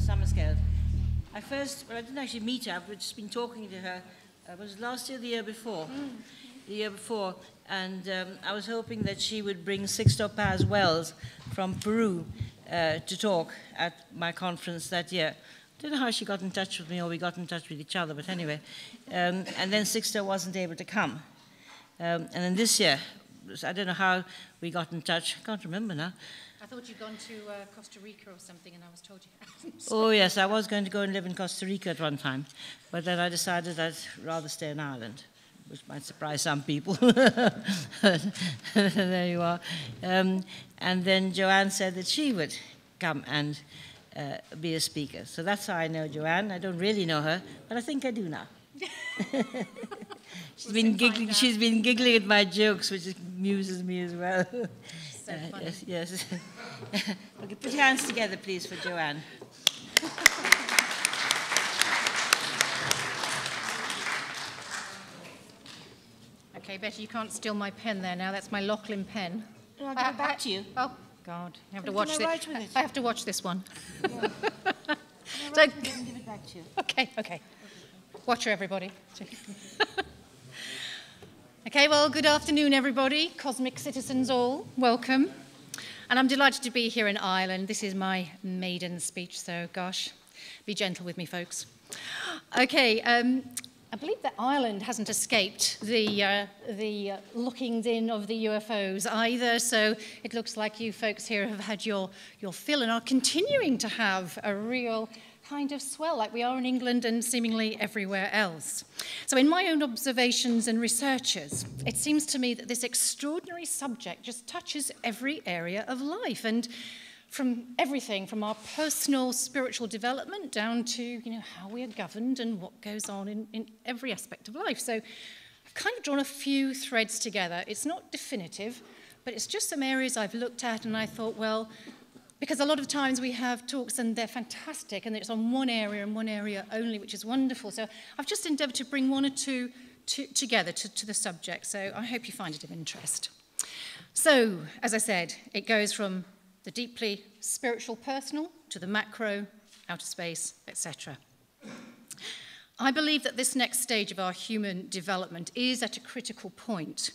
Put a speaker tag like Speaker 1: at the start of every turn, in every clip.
Speaker 1: Summerscales. I didn't actually meet her. I've just been talking to her. It was last year, the year before. The year before. And I was hoping that she would bring Sixto Paz Wells from Peru to talk at my conference that year. I don't know how she got in touch with me or we got in touch with each other, but anyway. And then Sixto wasn't able to come. And then this year, I don't know how we got in touch. I can't remember now.
Speaker 2: I thought you'd gone to Costa Rica or something, and I was told you hadn't.
Speaker 1: Oh, yes, I was going to go and live in Costa Rica at one time. But then I decided I'd rather stay in Ireland, which might surprise some people. There you are. And then Joanne said that she would come and be a speaker. So that's how I know Joanne. I don't really know her, but I think I do now. She's been giggling at my jokes, which amuses me as well.
Speaker 2: So funny.
Speaker 1: Yes. Okay, put your hands together, please, for Joanne.
Speaker 2: Okay, Betty, you can't steal my pen there now. That's my Lachlan pen.
Speaker 1: No, I'll give it back to you.
Speaker 2: Oh, God. I have to
Speaker 1: Can
Speaker 2: watch
Speaker 1: I
Speaker 2: this.
Speaker 1: write with it?
Speaker 2: I have to watch this one.
Speaker 1: Yeah.
Speaker 2: So,
Speaker 1: I can give it back to you.
Speaker 2: Okay. Watch her, everybody. Okay, well, good afternoon, everybody. Cosmic citizens all, welcome. And I'm delighted to be here in Ireland. This is my maiden speech, so gosh, be gentle with me, folks. Okay, I believe that Ireland hasn't escaped the lookings in of the UFOs either, so it looks like you folks here have had your fill and are continuing to have a real kind of swell like we are in England and seemingly everywhere else. So in my own observations and researches, it seems to me that this extraordinary subject just touches every area of life, and from everything from our personal spiritual development down to how we are governed and what goes on in every aspect of life. So I've kind of drawn a few threads together. It's not definitive, but it's just some areas I've looked at and I thought, well, because a lot of times we have talks and they're fantastic and it's on one area and one area only, which is wonderful. So I've just endeavoured to bring one or two together to the subject. So I hope you find it of interest. So, as I said, it goes from the deeply spiritual personal to the macro, outer space, etc. I believe that this next stage of our human development is at a critical point.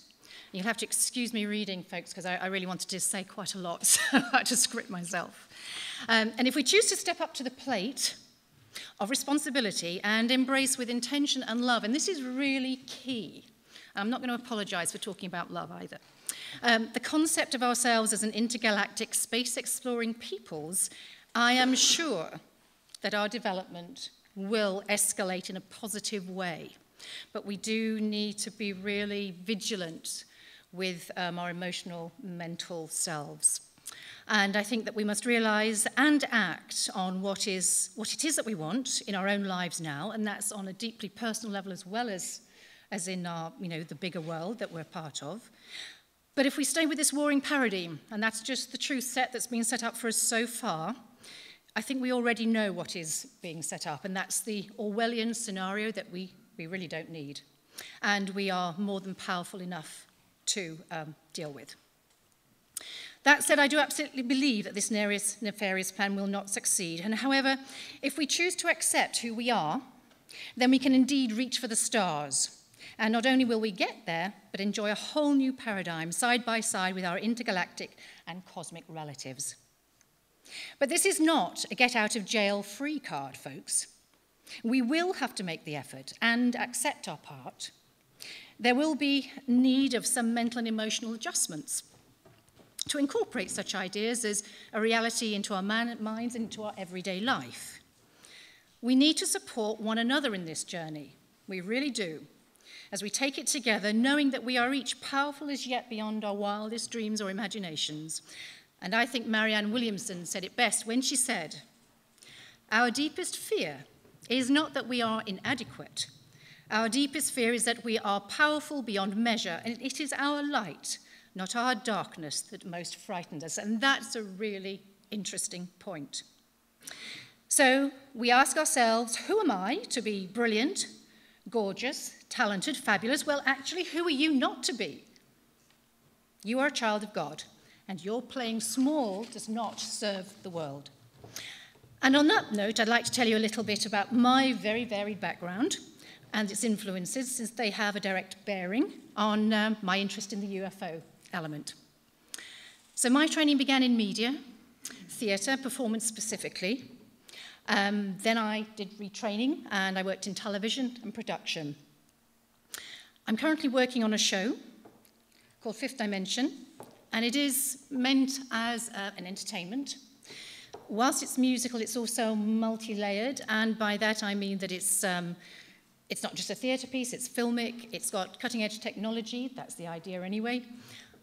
Speaker 2: You'll have to excuse me reading, folks, because I really wanted to say quite a lot, so I had to script myself. And if we choose to step up to the plate of responsibility and embrace with intention and love, and this is really key. I'm not going to apologize for talking about love either. The concept of ourselves as an intergalactic space-exploring peoples, I am sure that our development will escalate in a positive way. But we do need to be really vigilant with our emotional, mental selves. And I think that we must realize and act on what it is that we want in our own lives now, and that's on a deeply personal level as well as in our, the bigger world that we're part of. But if we stay with this warring paradigm, and that's just the truth set that's been set up for us so far, I think we already know what is being set up, and that's the Orwellian scenario that we really don't need. And we are more than powerful enough to deal with. That said, I do absolutely believe that this nefarious plan will not succeed. And however, if we choose to accept who we are, then we can indeed reach for the stars. And not only will we get there, but enjoy a whole new paradigm side by side with our intergalactic and cosmic relatives. But this is not a get-out-of-jail-free card, folks. We will have to make the effort and accept our part. There will be need of some mental and emotional adjustments to incorporate such ideas as a reality into our minds and into our everyday life. We need to support one another in this journey. We really do. As we take it together, knowing that we are each powerful as yet beyond our wildest dreams or imaginations. And I think Marianne Williamson said it best when she said, "Our deepest fear is not that we are inadequate. Our deepest fear is that we are powerful beyond measure, and it is our light, not our darkness, that most frightens us." And that's a really interesting point. So we ask ourselves, who am I to be brilliant, gorgeous, talented, fabulous? Well, actually, who are you not to be? You are a child of God, and your playing small does not serve the world. And on that note, I'd like to tell you a little bit about my very varied background and its influences, since they have a direct bearing on my interest in the UFO element. So my training began in media, theatre, performance specifically. Then I did retraining and I worked in television and production. I'm currently working on a show called Fifth Dimension, and it is meant as an entertainment. Whilst it's musical, it's also multi-layered, and by that I mean that it's not just a theatre piece, it's filmic, it's got cutting-edge technology, that's the idea anyway,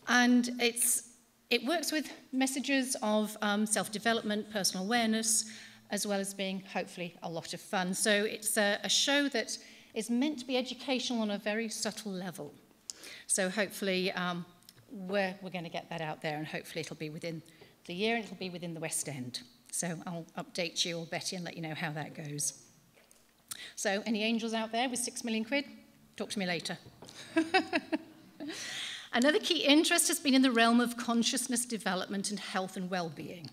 Speaker 2: and it works with messages of self-development, personal awareness, as well as being, hopefully, a lot of fun. So it's a show that is meant to be educational on a very subtle level. So hopefully we're going to get that out there, and hopefully it'll be within the year, and it'll be within the West End. So I'll update you or Betty and let you know how that goes. So any angels out there with £6 million? Talk to me later. Another key interest has been in the realm of consciousness development and health and well-being.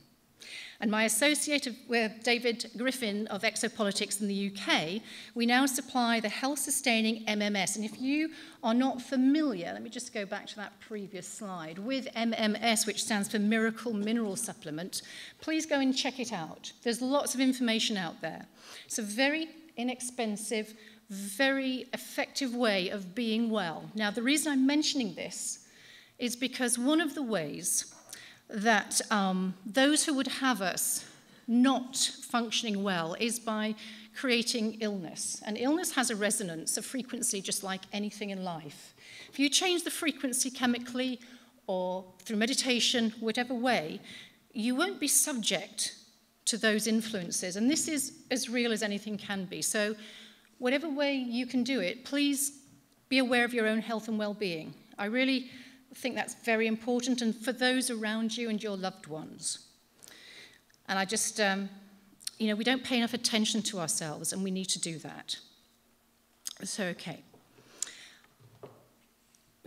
Speaker 2: And my associate with David Griffin of Exopolitics in the UK, we now supply the health-sustaining MMS. And if you are not familiar, let me just go back to that previous slide, with MMS, which stands for Miracle Mineral Supplement, please go and check it out. There's lots of information out there. It's a very inexpensive, very effective way of being well. Now, the reason I'm mentioning this is because one of the ways that those who would have us not functioning well is by creating illness. And illness has a resonance, a frequency, just like anything in life. If you change the frequency chemically or through meditation, whatever way, you won't be subject to those influences. And this is as real as anything can be. So whatever way you can do it, please be aware of your own health and well-being. I really think that's very important, and for those around you and your loved ones. And I just, we don't pay enough attention to ourselves, and we need to do that. So, okay.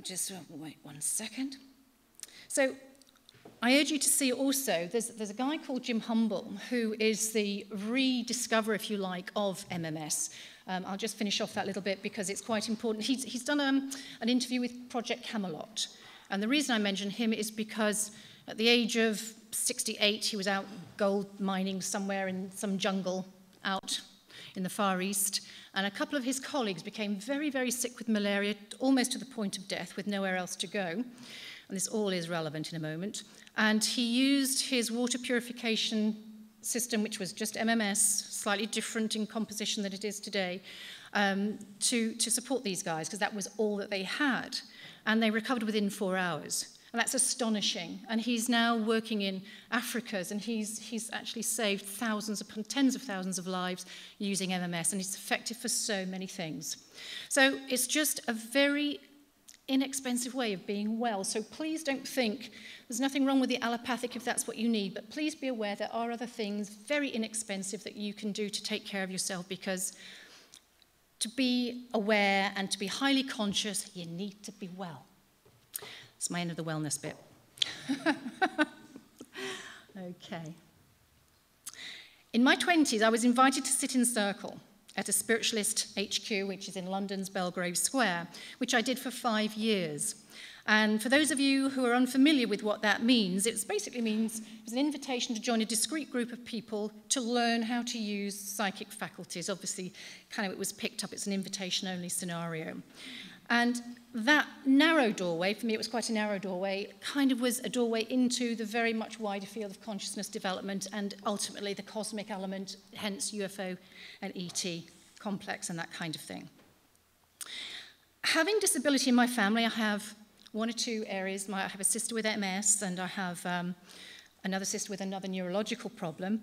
Speaker 2: Just wait 1 second. So, I urge you to see also, there's a guy called Jim Humble, who is the rediscoverer, if you like, of MMS. I'll just finish off that little bit because it's quite important. He's done an interview with Project Camelot. And the reason I mention him is because at the age of 68, he was out gold mining somewhere in some jungle out in the Far East. And a couple of his colleagues became very, very sick with malaria, almost to the point of death, with nowhere else to go. And this all is relevant in a moment. And he used his water purification system, which was just MMS, slightly different in composition than it is today, to support these guys, because that was all that they had. And they recovered within 4 hours. And that's astonishing. And he's now working in Africa, and he's actually saved thousands upon tens of thousands of lives using MMS, and it's effective for so many things. So it's just a very inexpensive way of being well. So please don't think there's nothing wrong with the allopathic if that's what you need, but please be aware there are other things very inexpensive that you can do to take care of yourself, because to be aware and to be highly conscious, you need to be well. It's my end of the wellness bit. Okay. In my 20s, I was invited to sit in circle at a spiritualist HQ, which is in London's Belgrave Square, which I did for 5 years. And for those of you who are unfamiliar with what that means, it basically means it was an invitation to join a discrete group of people to learn how to use psychic faculties. Obviously, kind of it was picked up, it's an invitation-only scenario. And that narrow doorway, for me it was quite a narrow doorway, kind of was a doorway into the very much wider field of consciousness development and ultimately the cosmic element, hence UFO and ET complex and that kind of thing. Having disability in my family, I have 1 or 2 areas. I have a sister with MS, and I have another sister with another neurological problem.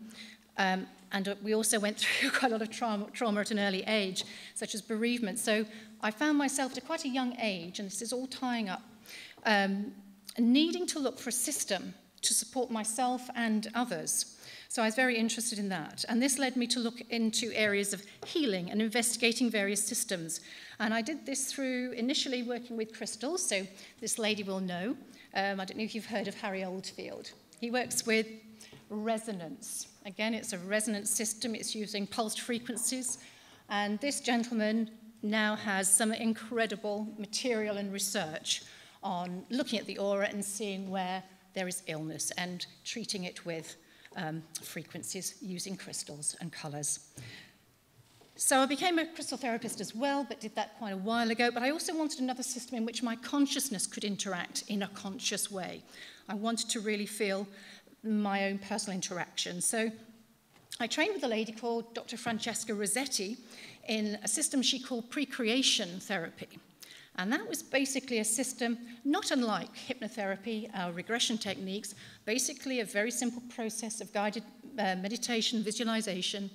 Speaker 2: And we also went through quite a lot of trauma at an early age, such as bereavement. So I found myself at quite a young age, and this is all tying up, needing to look for a system to support myself and others. So I was very interested in that. And this led me to look into areas of healing and investigating various systems. And I did this through initially working with crystals. So this lady will know. I don't know if you've heard of Harry Oldfield. He works with resonance. Again, it's a resonance system. It's using pulsed frequencies. And this gentleman now has some incredible material and research on looking at the aura and seeing where there is illness and treating it with frequencies using crystals and colours. So I became a crystal therapist as well, but did that quite a while ago. But I also wanted another system in which my consciousness could interact in a conscious way. I wanted to really feel my own personal interaction. So I trained with a lady called Dr. Francesca Rossetti in a system she called pre-creation therapy. And that was basically a system not unlike hypnotherapy, our regression techniques, basically a very simple process of guided meditation, visualization,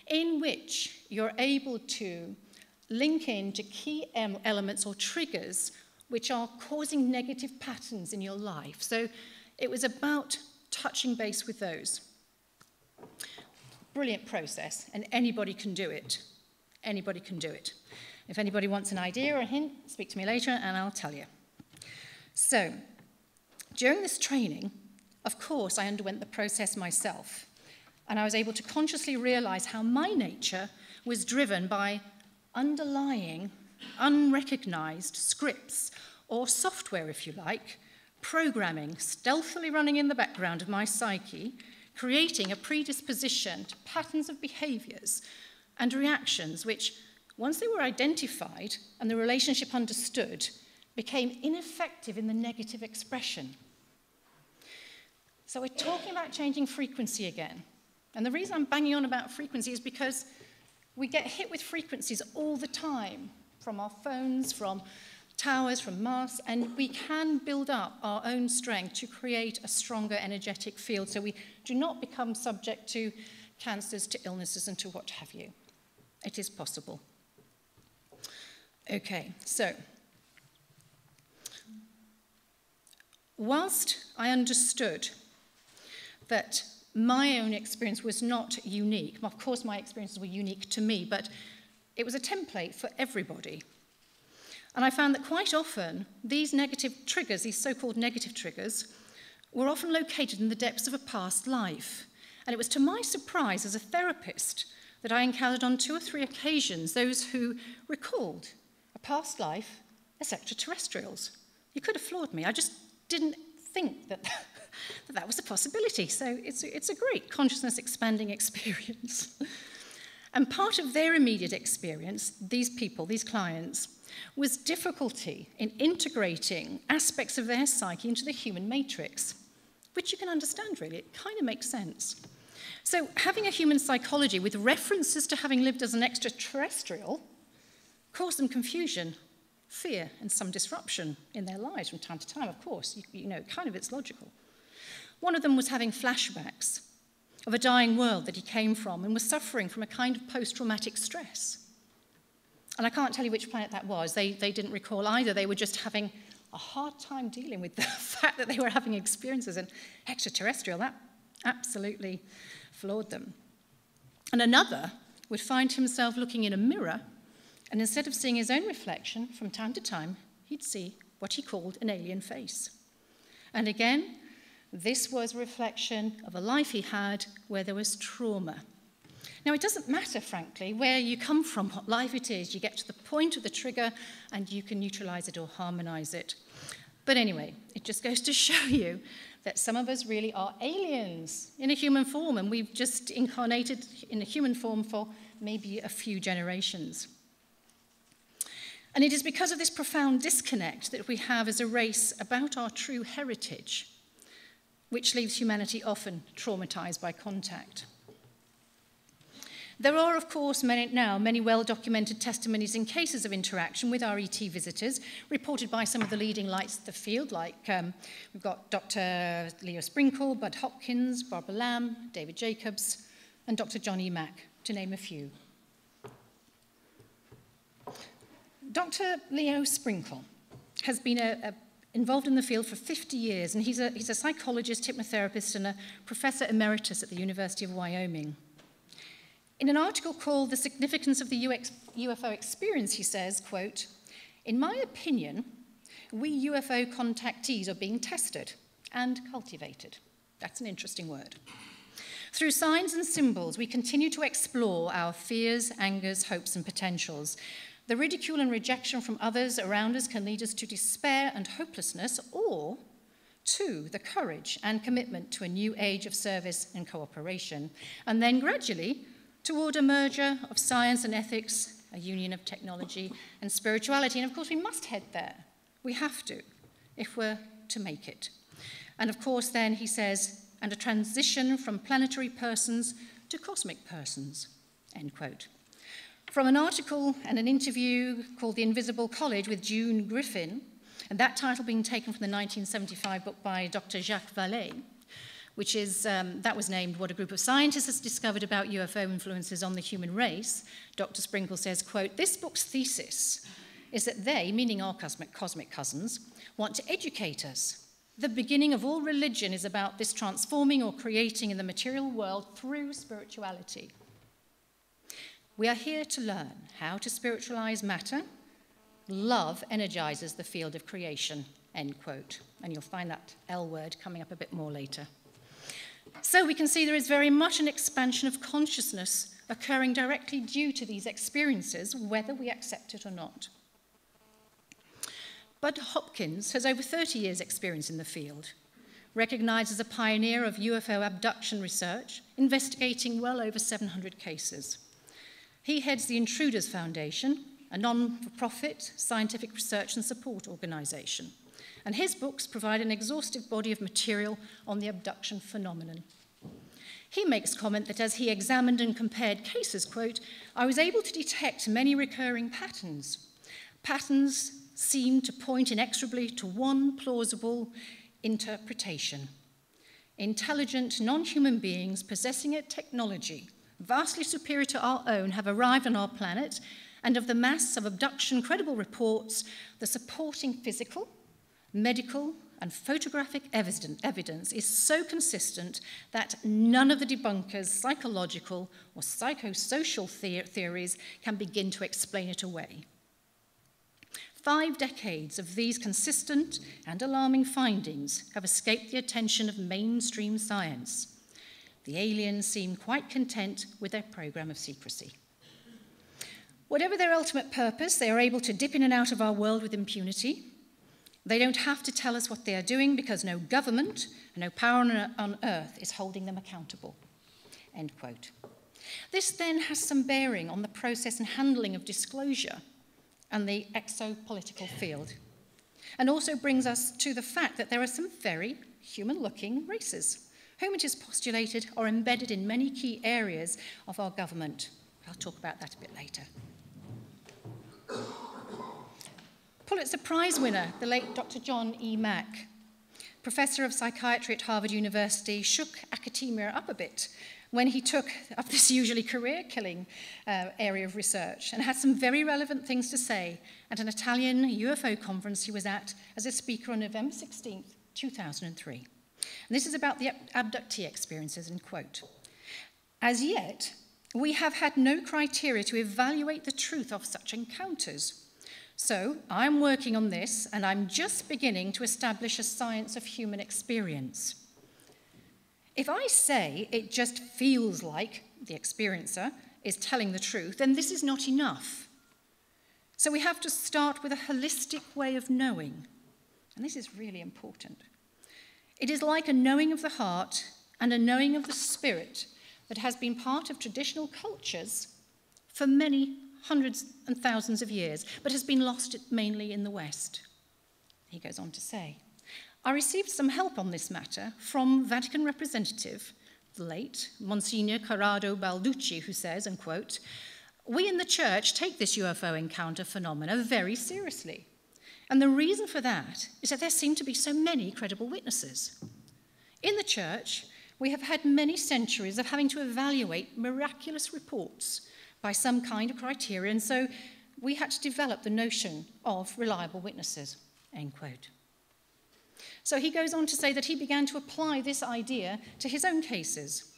Speaker 2: in which you're able to link into key elements or triggers which are causing negative patterns in your life. So it was about touching base with those. Brilliant process, and anybody can do it. Anybody can do it. If anybody wants an idea or a hint, speak to me later and I'll tell you. So, during this training, of course, I underwent the process myself, and I was able to consciously realize how my nature was driven by underlying, unrecognized scripts, or software, if you like, programming stealthily running in the background of my psyche, creating a predisposition to patterns of behaviors and reactions which, once they were identified and the relationship understood, became ineffective in the negative expression. So we're talking about changing frequency again. And the reason I'm banging on about frequency is because we get hit with frequencies all the time, from our phones, from towers, from masts, and we can build up our own strength to create a stronger energetic field so we do not become subject to cancers, to illnesses, and to what have you. It is possible. Okay, so whilst I understood that my own experience was not unique, of course my experiences were unique to me, but it was a template for everybody. And I found that quite often these negative triggers, these so-called negative triggers, were often located in the depths of a past life. And it was to my surprise as a therapist that I encountered on 2 or 3 occasions those who recalled a past life as extraterrestrials. You could have floored me. I just didn't think that that was a possibility. So it's a great consciousness expanding experience. And part of their immediate experience, these people, these clients, was difficulty in integrating aspects of their psyche into the human matrix, which you can understand, really. It kind of makes sense. So having a human psychology with references to having lived as an extraterrestrial caused them confusion, fear, and some disruption in their lives from time to time, of course. You know, kind of it's logical. One of them was having flashbacks of a dying world that he came from and was suffering from a kind of post-traumatic stress. And I can't tell you which planet that was. They didn't recall either. They were just having a hard time dealing with the fact that they were having experiences in extraterrestrial. That absolutely floored them. And another would find himself looking in a mirror, and instead of seeing his own reflection, from time to time, he'd see what he called an alien face. And again, this was a reflection of a life he had where there was trauma. Now, it doesn't matter, frankly, where you come from, what life it is. You get to the point of the trigger and you can neutralize it or harmonize it. But anyway, it just goes to show you that some of us really are aliens in a human form, and we've just incarnated in a human form for maybe a few generations. And it is because of this profound disconnect that we have as a race about our true heritage, which leaves humanity often traumatized by contact. There are, of course, many well-documented testimonies in cases of interaction with our ET visitors, reported by some of the leading lights of the field, like we've got Dr. Leo Sprinkle, Bud Hopkins, Barbara Lamb, David Jacobs, and Dr. John Ammach, to name a few. Dr. Leo Sprinkle has been involved in the field for 50 years, and he's a psychologist, hypnotherapist, and a professor emeritus at the University of Wyoming. In an article called The Significance of the UFO Experience, he says, quote, "In my opinion, we UFO contactees are being tested and cultivated." That's an interesting word. Through signs and symbols, we continue to explore our fears, angers, hopes, and potentials. The ridicule and rejection from others around us can lead us to despair and hopelessness, or to the courage and commitment to a new age of service and cooperation, and then gradually toward a merger of science and ethics, a union of technology and spirituality. And of course, we must head there. We have to, if we're to make it. And of course, then he says, and a transition from planetary persons to cosmic persons, end quote. From an article and an interview called The Invisible College with June Griffin, and that title being taken from the 1975 book by Dr. Jacques Vallée, which is, that was named What a Group of Scientists Has Discovered About UFO Influences on the Human Race. Dr. Sprinkle says, quote, this book's thesis is that they, meaning our cosmic cousins, want to educate us. The beginning of all religion is about this transforming or creating in the material world through spirituality. We are here to learn how to spiritualize matter. Love energizes the field of creation, end quote. And you'll find that L word coming up a bit more later. So we can see there is very much an expansion of consciousness occurring directly due to these experiences, whether we accept it or not. Bud Hopkins has over 30 years' experience in the field, recognized as a pioneer of UFO abduction research, investigating well over 700 cases. He heads the Intruders Foundation, a non-for-profit scientific research and support organization, and his books provide an exhaustive body of material on the abduction phenomenon. He makes comment that as he examined and compared cases, quote, I was able to detect many recurring patterns. Patterns seem to point inexorably to one plausible interpretation. Intelligent, non-human beings possessing a technology vastly superior to our own have arrived on our planet, and of the mass of abduction credible reports, the supporting physical, medical, and photographic evidence is so consistent that none of the debunkers' psychological or psychosocial theories can begin to explain it away. 5 decades of these consistent and alarming findings have escaped the attention of mainstream science. The aliens seem quite content with their program of secrecy. Whatever their ultimate purpose, they are able to dip in and out of our world with impunity. They don't have to tell us what they are doing because no government and no power on earth is holding them accountable. End quote. This then has some bearing on the process and handling of disclosure and the exopolitical field, and also brings us to the fact that there are some very human-looking races whom it is postulated are embedded in many key areas of our government. I'll talk about that a bit later. Pulitzer Prize winner, the late Dr. John E. Mack, professor of psychiatry at Harvard University, shook academia up a bit when he took up this usually career-killing area of research and had some very relevant things to say at an Italian UFO conference he was at as a speaker on November 16, 2003. And this is about the abductee experiences, and quote, as yet, we have had no criteria to evaluate the truth of such encounters. So I'm working on this, and I'm just beginning to establish a science of human experience. If I say it just feels like the experiencer is telling the truth, then this is not enough. So we have to start with a holistic way of knowing. And this is really important. It is like a knowing of the heart and a knowing of the spirit that has been part of traditional cultures for many hundreds and thousands of years, but has been lost mainly in the West. He goes on to say, I received some help on this matter from Vatican representative, the late Monsignor Corrado Balducci, who says, and quote, we in the church take this UFO encounter phenomena very seriously. And the reason for that is that there seem to be so many credible witnesses. In the church, we have had many centuries of having to evaluate miraculous reports by some kind of criterion, so we had to develop the notion of reliable witnesses, end quote. So he goes on to say that he began to apply this idea to his own cases.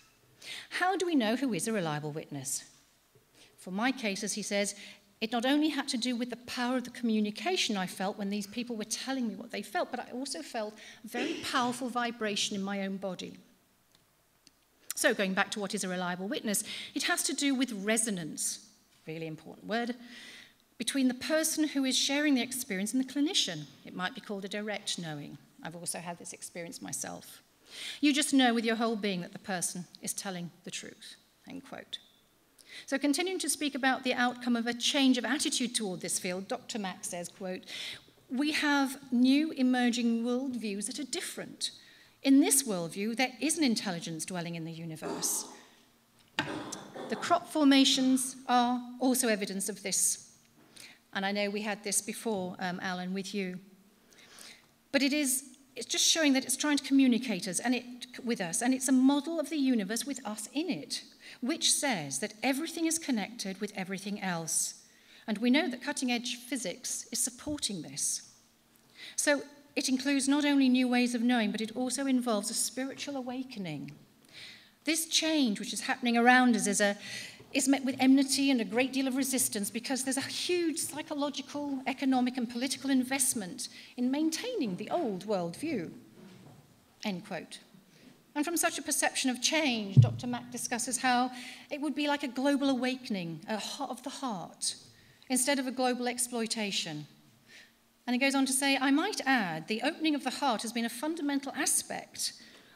Speaker 2: How do we know who is a reliable witness? For my cases, he says, it not only had to do with the power of the communication I felt when these people were telling me what they felt, but I also felt a very powerful vibration in my own body. So going back to what is a reliable witness, it has to do with resonance, really important word, between the person who is sharing the experience and the clinician. It might be called a direct knowing. I've also had this experience myself. You just know with your whole being that the person is telling the truth, end quote. So continuing to speak about the outcome of a change of attitude toward this field, Dr. Ammach says, quote, we have new emerging worldviews that are different. In this worldview, there is an intelligence dwelling in the universe. The crop formations are also evidence of this. And I know we had this before, Alan, with you. But it's just showing that it's trying to communicate with us, and it's a model of the universe with us in it, which says that everything is connected with everything else. And we know that cutting-edge physics is supporting this. So it includes not only new ways of knowing, but it also involves a spiritual awakening. This change, which is happening around us, is met with enmity and a great deal of resistance because there's a huge psychological, economic, and political investment in maintaining the old worldview, end quote. And from such a perception of change, Dr. Ammach discusses how it would be like a global awakening of the heart instead of a global exploitation. And he goes on to say, I might add, the opening of the heart has been a fundamental aspect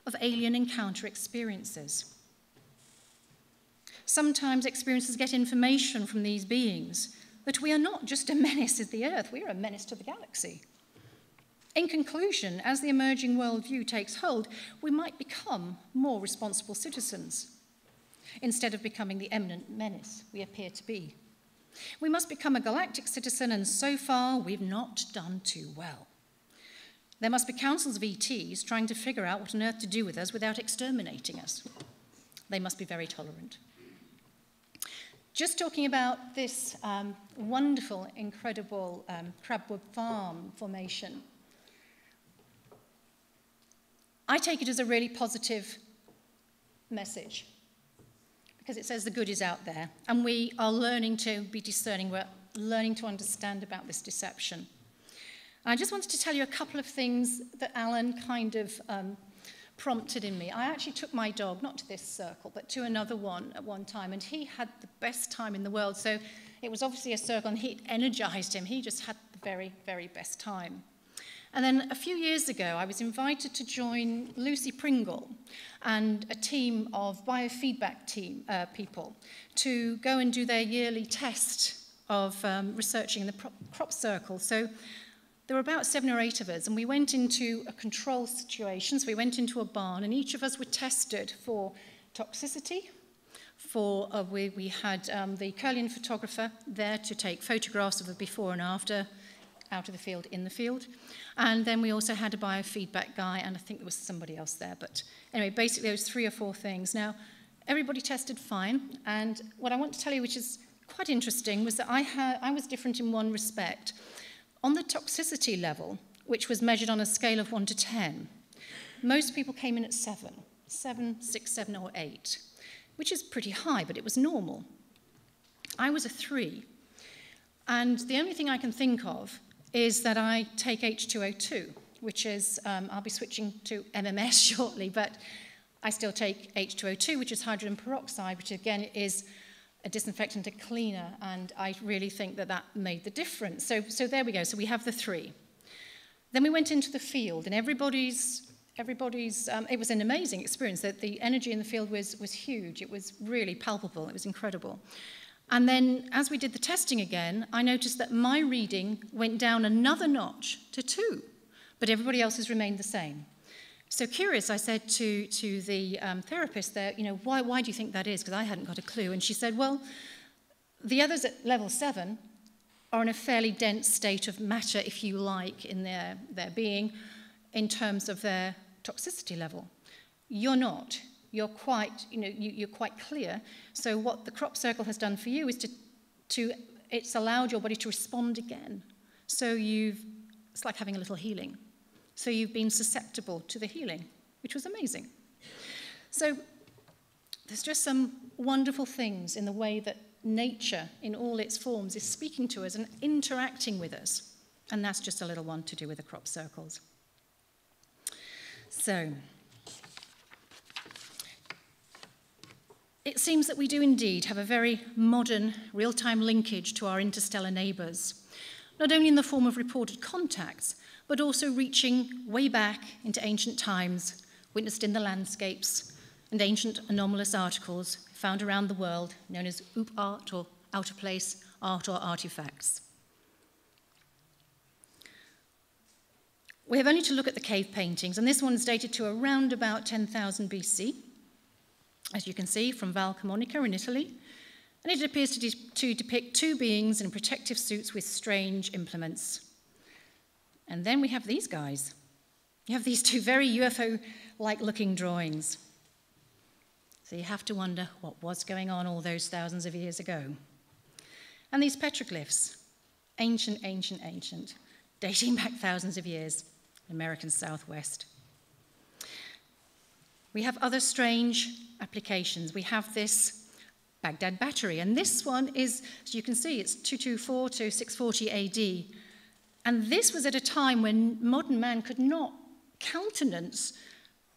Speaker 2: of alien encounter experiences. Sometimes experiences get information from these beings that we are not just a menace to the earth, we are a menace to the galaxy. In conclusion, as the emerging worldview takes hold, we might become more responsible citizens instead of becoming the eminent menace we appear to be. We must become a galactic citizen, and so far we've not done too well. There must be councils of ETs trying to figure out what on earth to do with us without exterminating us. They must be very tolerant. Just talking about this wonderful, incredible crabwood farm formation, I take it as a really positive message because it says the good is out there, and we are learning to be discerning. We're learning to understand about this deception. I just wanted to tell you a couple of things that Alan kind of prompted in me. I actually took my dog, not to this circle, but to another one at one time, and he had the best time in the world. So it was obviously a circle, and it energized him. He just had the very, very best time. And then a few years ago, I was invited to join Lucy Pringle and a team of biofeedback people to go and do their yearly test of researching the crop circle. So there were about 7 or 8 of us, and we went into a control situation. So we went into a barn, and each of us were tested for toxicity. We had the Curlian photographer there to take photographs of the before and after, out of the field, in the field. And then we also had a biofeedback guy, and I think there was somebody else there. But anyway, basically those 3 or 4 things. Now, everybody tested fine, and what I want to tell you, which is quite interesting, was that I was different in one respect. On the toxicity level, which was measured on a scale of 1 to 10, most people came in at 7, 6, 7, or 8, which is pretty high, but it was normal. I was a 3, and the only thing I can think of is that I take H2O2, which is, I'll be switching to MMS shortly, but I still take H2O2, which is hydrogen peroxide, which again is a disinfectant, a cleaner, and I really think that that made the difference. So there we go, so we have the 3. Then we went into the field, and everybody's it was an amazing experience. That the energy in the field was huge. It was really palpable. It was incredible. And then as we did the testing again, I noticed that my reading went down another notch to 2, but everybody else's remained the same. So curious, I said to the therapist there, why do you think that is? Because I hadn't got a clue. And she said, well, the others at level 7 are in a fairly dense state of matter, if you like, in their being, in terms of their toxicity level. You're not. You're quite, you're quite clear. So what the crop circle has done for you is it's allowed your body to respond again. So it's like having a little healing. So you've been susceptible to the healing, which was amazing. So there's just some wonderful things in the way that nature in all its forms is speaking to us and interacting with us. And that's just a little one to do with the crop circles. So seems that we do indeed have a very modern, real-time linkage to our interstellar neighbours, not only in the form of reported contacts, but also reaching way back into ancient times, witnessed in the landscapes and ancient anomalous articles found around the world, known as OOP art or out-of-place art or artifacts. We have only to look at the cave paintings, and this one's dated to around about 10,000 BC, as you can see, from Val Camonica in Italy, and it appears to depict two beings in protective suits with strange implements. And then we have these guys. You have these two very UFO-like looking drawings. So you have to wonder what was going on all those thousands of years ago. And these petroglyphs, ancient, dating back thousands of years, American Southwest. We have other strange applications. We have this Baghdad battery, and this one is, as you can see, it's 224 to 640 AD. And this was at a time when modern man could not countenance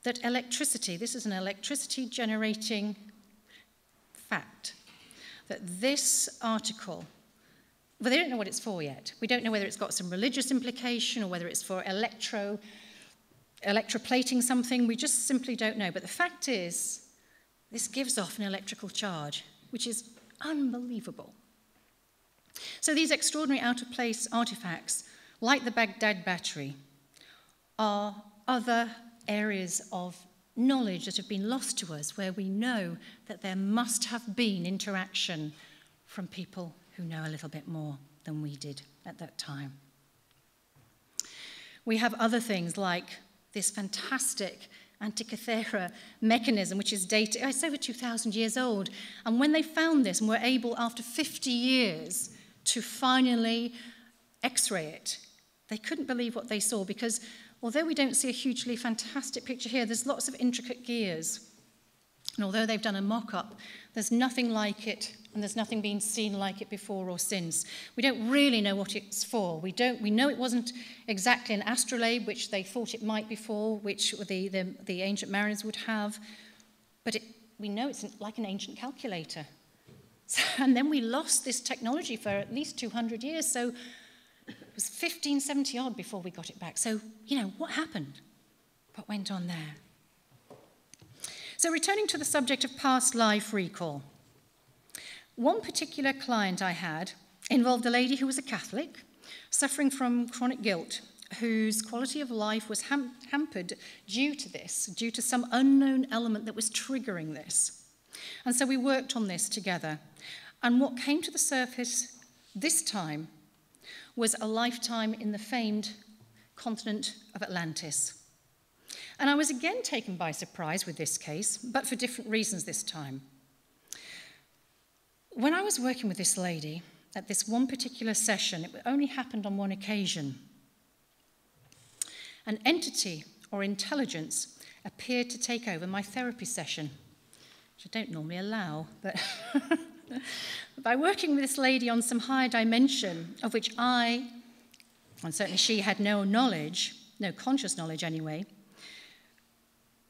Speaker 2: that electricity, this is an electricity generating fact, that this article, well, they don't know what it's for yet. We don't know whether it's got some religious implication or whether it's for electroplating something. We just simply don't know. But the fact is, this gives off an electrical charge, which is unbelievable. So these extraordinary out-of-place artifacts, like the Baghdad battery, are other areas of knowledge that have been lost to us, where we know that there must have been interaction from people who know a little bit more than we did at that time. We have other things like this fantastic Antikythera mechanism, which is dated, it's over 2,000 years old. And when they found this and were able, after 50 years, to finally X-ray it, they couldn't believe what they saw, because although we don't see a hugely fantastic picture here, there's lots of intricate gears. And although they've done a mock-up, there's nothing like it, and there's nothing been seen like it before or since. We don't really know what it's for. We know it wasn't exactly an astrolabe, which they thought it might be for, which the ancient mariners would have, but we know it's like an ancient calculator. And then we lost this technology for at least 200 years, so it was 1570 odd before we got it back. So, what happened? What went on there? So returning to the subject of past life recall, one particular client I had involved a lady who was a Catholic, suffering from chronic guilt, whose quality of life was hampered due to some unknown element that was triggering this. And so we worked on this together. And what came to the surface this time was a lifetime in the famed continent of Atlantis. And I was again taken by surprise with this case, but for different reasons this time. When I was working with this lady at this one particular session, it only happened on one occasion. An entity or intelligence appeared to take over my therapy session, which I don't normally allow, but by working with this lady on some higher dimension, of which I, and certainly she, had no knowledge, no conscious knowledge anyway,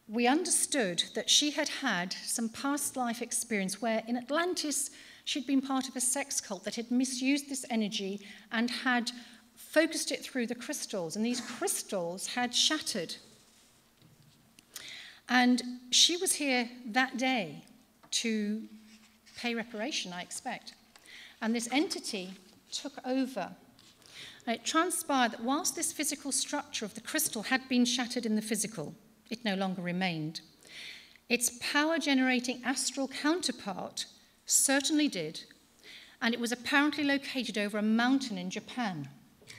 Speaker 2: we understood that she had had some past life experience where in Atlantis she'd been part of a sex cult that had misused this energy and had focused it through the crystals, and these crystals had shattered. And she was here that day to pay reparation, I expect. And this entity took over. And it transpired that whilst this physical structure of the crystal had been shattered in the physical, it no longer remained. Its power-generating astral counterpart certainly did, and it was apparently located over a mountain in Japan,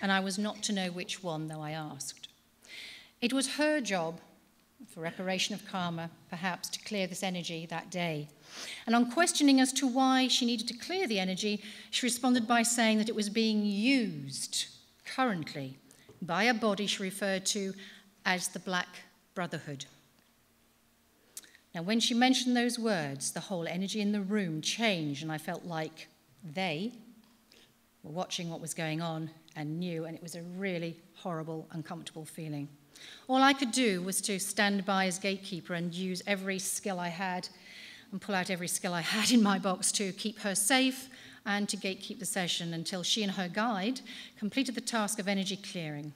Speaker 2: and I was not to know which one, though I asked. It was her job, for reparation of karma, perhaps, to clear this energy that day. And on questioning as to why she needed to clear the energy, she responded by saying that it was being used currently by a body she referred to as the Black Brotherhood. Now, when she mentioned those words, the whole energy in the room changed, and I felt like they were watching what was going on and knew, and it was a really horrible, uncomfortable feeling. All I could do was to stand by as gatekeeper and use every skill I had and pull out every skill I had in my box to keep her safe and to gatekeep the session until she and her guide completed the task of energy clearing.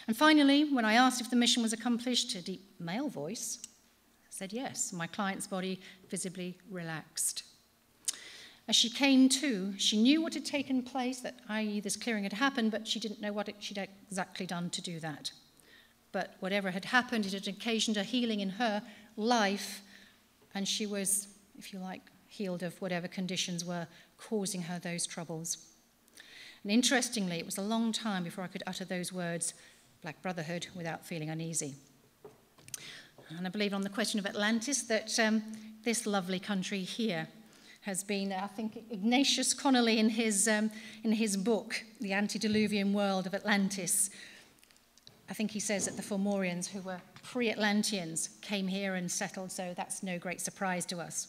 Speaker 2: And finally, when I asked if the mission was accomplished, a deep male voice said yes. My client's body visibly relaxed. As she came to, she knew what had taken place, that i.e. this clearing had happened, but she didn't know what she'd exactly done to do that. But whatever had happened, it had occasioned a healing in her life, and she was, if you like, healed of whatever conditions were causing her those troubles. And interestingly, it was a long time before I could utter those words, Black Brotherhood, without feeling uneasy. And I believe on the question of Atlantis that this lovely country here has been, I think, Ignatius Connolly in his book, The Antediluvian World of Atlantis, I think he says that the Fomorians, who were pre-Atlanteans, came here and settled, so that's no great surprise to us.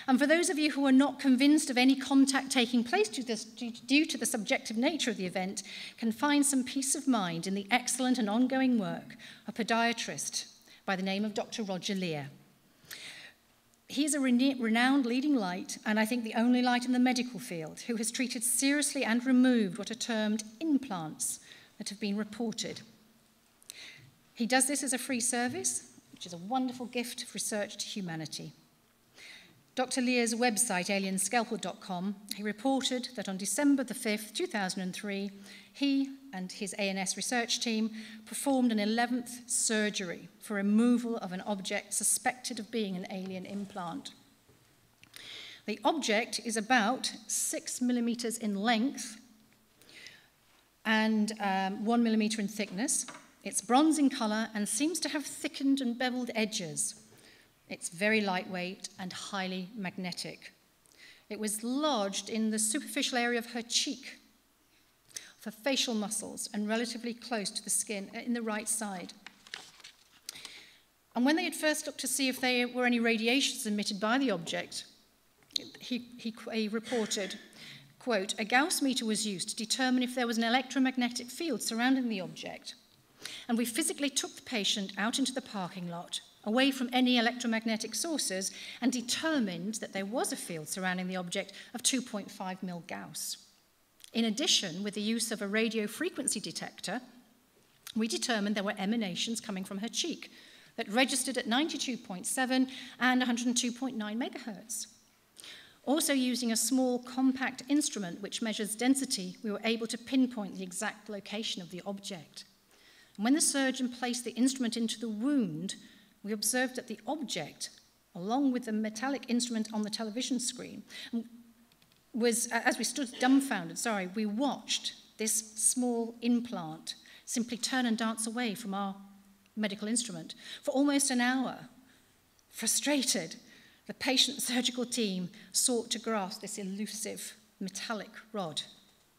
Speaker 2: And for those of you who are not convinced of any contact taking place due to the subjective nature of the event, can find some peace of mind in the excellent and ongoing work of a podiatrist by the name of Dr. Roger Lear. He is a renowned leading light, and I think the only light in the medical field, who has treated seriously and removed what are termed implants that have been reported. He does this as a free service, which is a wonderful gift of research to humanity. Dr. Lear's website, alienscalpel.com, he reported that on December the 5th, 2003, he and his ANS research team performed an 11th surgery for removal of an object suspected of being an alien implant. The object is about 6 millimeters in length and 1 millimeter in thickness. It's bronze in color and seems to have thickened and beveled edges. It's very lightweight and highly magnetic. It was lodged in the superficial area of her cheek, for facial muscles, and relatively close to the skin in the right side. And when they had first looked to see if there were any radiations emitted by the object, he reported, quote, "A Gauss meter was used to determine if there was an electromagnetic field surrounding the object. And we physically took the patient out into the parking lot, away from any electromagnetic sources, and determined that there was a field surrounding the object of 2.5 mil Gauss. In addition, with the use of a radio frequency detector, we determined there were emanations coming from her cheek that registered at 92.7 and 102.9 megahertz. Also, using a small compact instrument which measures density, we were able to pinpoint the exact location of the object. And when the surgeon placed the instrument into the wound, we observed that the object, along with the metallic instrument on the television screen, was, as we stood dumbfounded, we watched this small implant simply turn and dance away from our medical instrument for almost an hour. Frustrated, the patient surgical team sought to grasp this elusive metallic rod,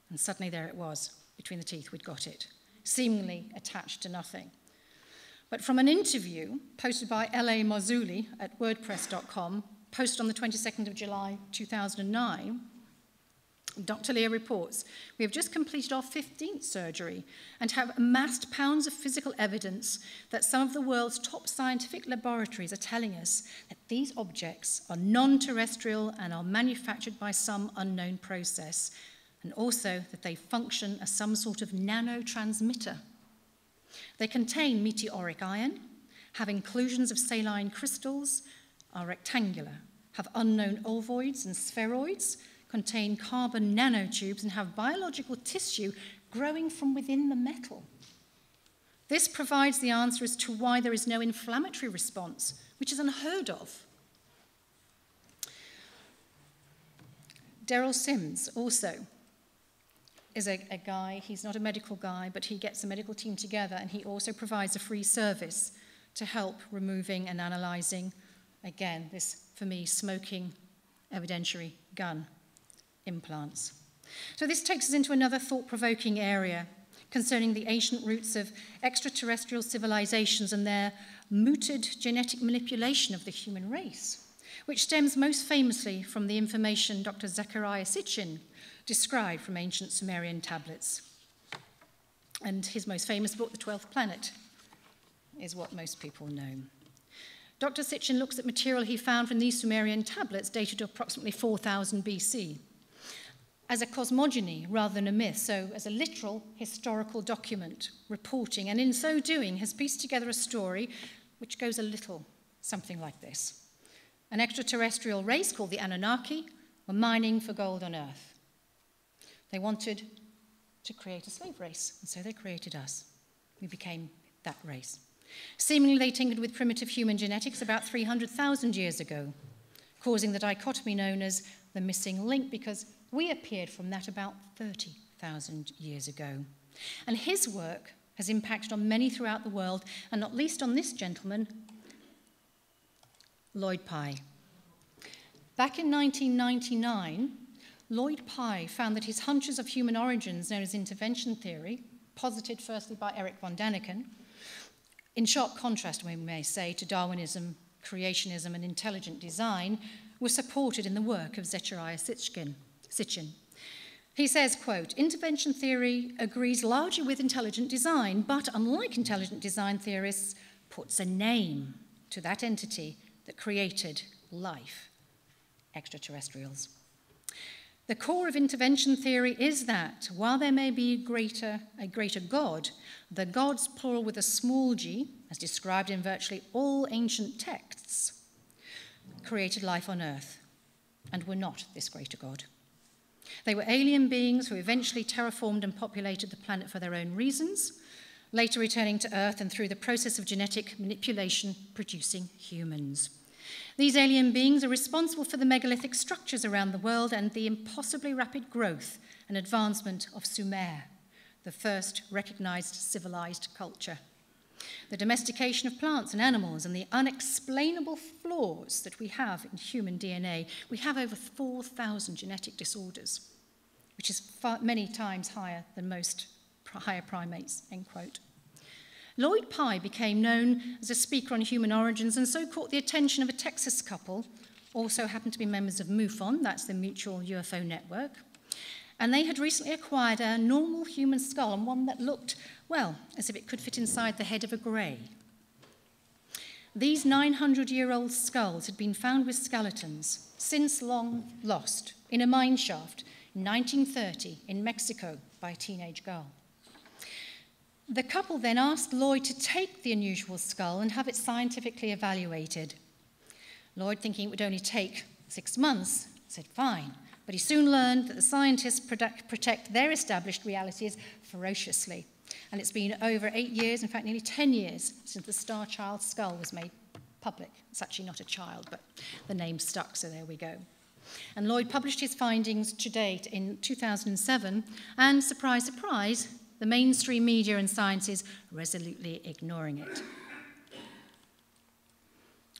Speaker 2: and suddenly there it was, between the teeth. We'd got it, seemingly attached to nothing. But from an interview posted by L.A. Marzulli at wordpress.com, posted on the 22nd of July 2009, Dr. Lear reports, "We have just completed our 15th surgery and have amassed pounds of physical evidence that some of the world's top scientific laboratories are telling us that these objects are non-terrestrial and are manufactured by some unknown process, and also that they function as some sort of nanotransmitter. They contain meteoric iron, have inclusions of saline crystals, are rectangular, have unknown ovoids and spheroids, contain carbon nanotubes, and have biological tissue growing from within the metal. This provides the answer as to why there is no inflammatory response, which is unheard of." Daryl Sims also is a guy, he's not a medical guy, but he gets a medical team together, and he also provides a free service to help removing and analysing, again, this, for me, smoking evidentiary gun implants. So this takes us into another thought-provoking area concerning the ancient roots of extraterrestrial civilizations and their mooted genetic manipulation of the human race, which stems most famously from the information Dr. Zecharia Sitchin described from ancient Sumerian tablets. And his most famous book, The 12th Planet, is what most people know. Dr. Sitchin looks at material he found from these Sumerian tablets dated to approximately 4000 BC as a cosmogony rather than a myth, so as a literal historical document reporting, and in so doing has pieced together a story which goes a little something like this. An extraterrestrial race called the Anunnaki were mining for gold on Earth. They wanted to create a slave race, and so they created us. We became that race. Seemingly, they tinkered with primitive human genetics about 300,000 years ago, causing the dichotomy known as the missing link, because we appeared from that about 30,000 years ago. And his work has impacted on many throughout the world, and not least on this gentleman, Lloyd Pye. Back in 1999, Lloyd Pye found that his hunches of human origins, known as intervention theory, posited firstly by Eric von Daniken, in sharp contrast, we may say, to Darwinism, creationism, and intelligent design, were supported in the work of Zechariah Sitchin. He says, quote, intervention theory agrees largely with intelligent design, but unlike intelligent design theorists, puts a name to that entity that created life, extraterrestrials. The core of intervention theory is that while there may be a greater God, the gods, plural with a small g, as described in virtually all ancient texts, created life on Earth and were not this greater God. They were alien beings who eventually terraformed and populated the planet for their own reasons, later returning to Earth and through the process of genetic manipulation producing humans. These alien beings are responsible for the megalithic structures around the world and the impossibly rapid growth and advancement of Sumer, the first recognized civilized culture. The domestication of plants and animals and the unexplainable flaws that we have in human DNA. We have over 4,000 genetic disorders, which is many times higher than most higher primates, end quote. Lloyd Pye became known as a speaker on human origins and so caught the attention of a Texas couple, also happened to be members of MUFON, that's the Mutual UFO Network, and they had recently acquired a normal human skull and one that looked, well, as if it could fit inside the head of a grey. These 900-year-old skulls had been found with skeletons, since long lost, in a mine shaft in 1930 in Mexico by a teenage girl. The couple then asked Lloyd to take the unusual skull and have it scientifically evaluated. Lloyd, thinking it would only take 6 months, said fine, but he soon learned that the scientists protect their established realities ferociously. And it's been over 8 years, in fact nearly 10 years, since the Star Child skull was made public. It's actually not a child, but the name stuck, so there we go. And Lloyd published his findings to date in 2007, and surprise, surprise, the mainstream media and science is resolutely ignoring it.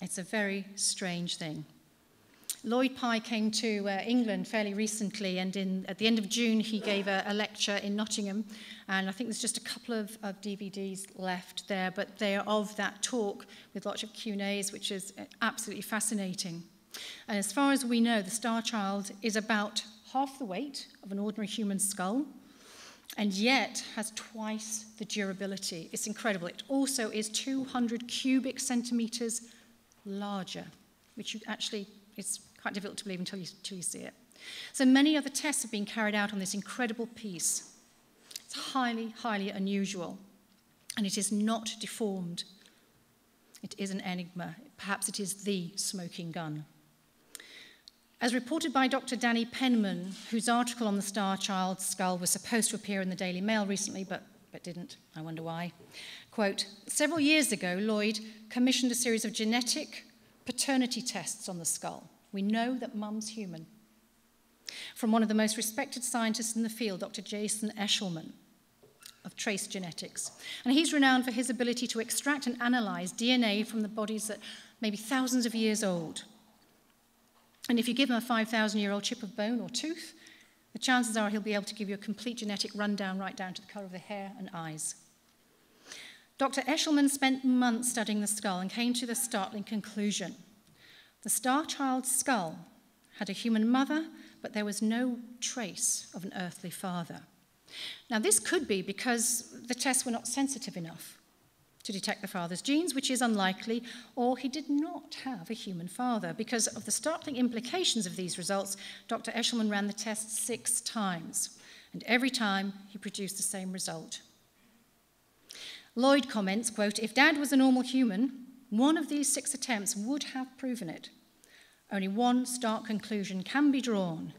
Speaker 2: It's a very strange thing. Lloyd Pye came to England fairly recently, and at the end of June he gave a lecture in Nottingham, and I think there's just a couple of DVDs left there, but they are of that talk with lots of Q&As, which is absolutely fascinating. And as far as we know, the Star Child is about half the weight of an ordinary human skull, and yet has twice the durability. It's incredible. It also is 200 cubic centimetres larger, which it's quite difficult to believe until you see it. So many other tests have been carried out on this incredible piece. It's highly, highly unusual, and it is not deformed. It is an enigma. Perhaps it is the smoking gun. As reported by Dr. Danny Penman, whose article on the Star Child skull was supposed to appear in the Daily Mail recently, but didn't. I wonder why. Quote, several years ago, Lloyd commissioned a series of genetic paternity tests on the skull. We know that mum's human. From one of the most respected scientists in the field, Dr. Jason Eshelman, of trace genetics. And he's renowned for his ability to extract and analyze DNA from the bodies that may be thousands of years old. And if you give him a 5,000-year-old chip of bone or tooth, the chances are he'll be able to give you a complete genetic rundown right down to the colour of the hair and eyes. Dr. Eshelman spent months studying the skull and came to the startling conclusion. The Star Child's skull had a human mother, but there was no trace of an earthly father. Now, this could be because the tests were not sensitive enough to detect the father's genes, which is unlikely, or he did not have a human father. Because of the startling implications of these results, Dr. Eshelman ran the test 6 times, and every time he produced the same result. Lloyd comments, quote, "If Dad was a normal human, one of these 6 attempts would have proven it. Only one stark conclusion can be drawn.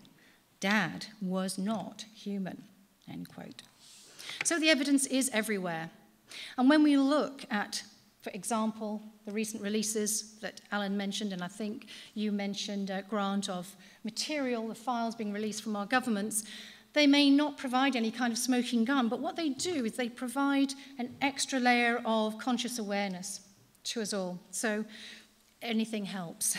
Speaker 2: Dad was not human," end quote. So the evidence is everywhere. And when we look at, for example, the recent releases that Alan mentioned, and I think you mentioned, Grant, of material, the files being released from our governments, they may not provide any kind of smoking gun, but what they do is they provide an extra layer of conscious awareness to us all. So anything helps.